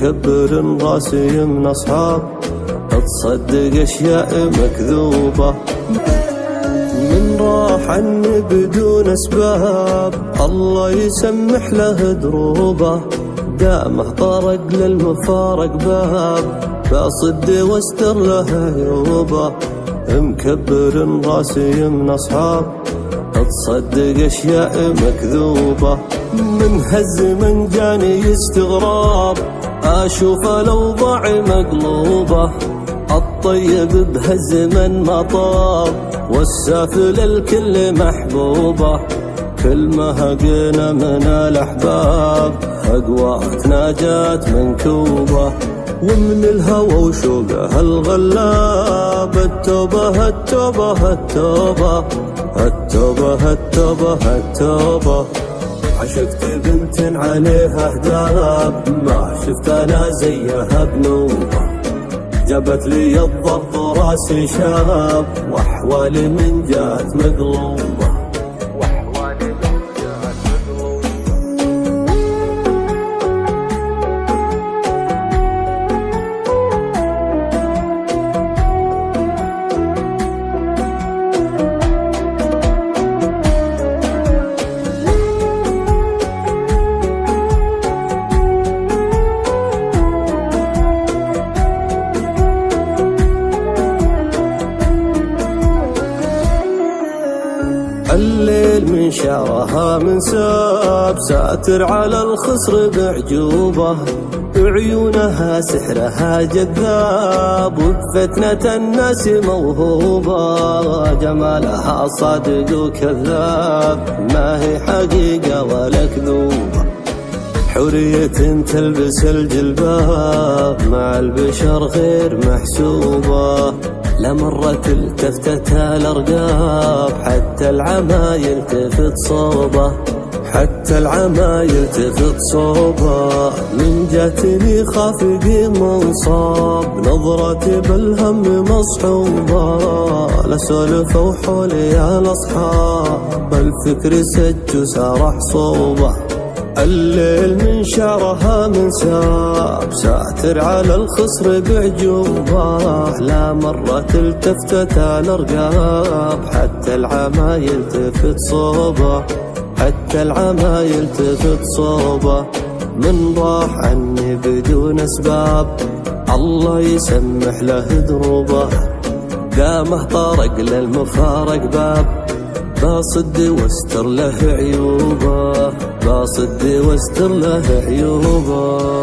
مكبر راسي من أصحاب تصدق أشياء مكذوبة. من راح عني بدون أسباب الله يسمح له دروبه، دامه طرق للمفارق باب بصد واستر له عيوبه. مكبر راسي من أصحاب تصدق أشياء مكذوبة. من هالزمن جاني استغراب أشوف الأوضاع مقلوبة، الطيب بهالزمن ما طاب والسافل الكل محبوبة. كل ما هقنا من الأحباب أقواتنا جات منكوبة، ومن الهوى وشوقه الغلاب التوبة التوبة التوبة التوبة التوبة التوبة. عشقت بنت عليها هداب ما شفت انا زيها بنوبة، جابت لي الضبط راسي شاب واحوالي من جات مقلوبة. الليل من شعرها من ساب ساتر على الخصر بعجوبة، عيونها سحرها جذاب وبفتنة الناس موهوبة. جمالها صادق وكذاب ما هي حقيقة ولا كذوبة، حورية تلبس الجلباب مع البشر غير محسوبة. لمرت التفتت الأرقاب حتى العما يلتفت صوبه، حتى العما يلتفت صوبه. من جاتني خافقي منصاب نظرتي بالهم مصحوبة، لا سولف وحولي يا الأصحاب الفكر سج وسارح صوبه. الليل من شعرها من ساب ساتر على الخصر بعجوبة، لا مرة التفتت الأرقاب حتى العما يلتفت صوبه، حتى العما يلتفت صوبه. من راح عني بدون أسباب الله يسمح له دروبه، دامه طرق للمفارق باب بصد واستر له عيوبه، بصد واستر له عيوبه.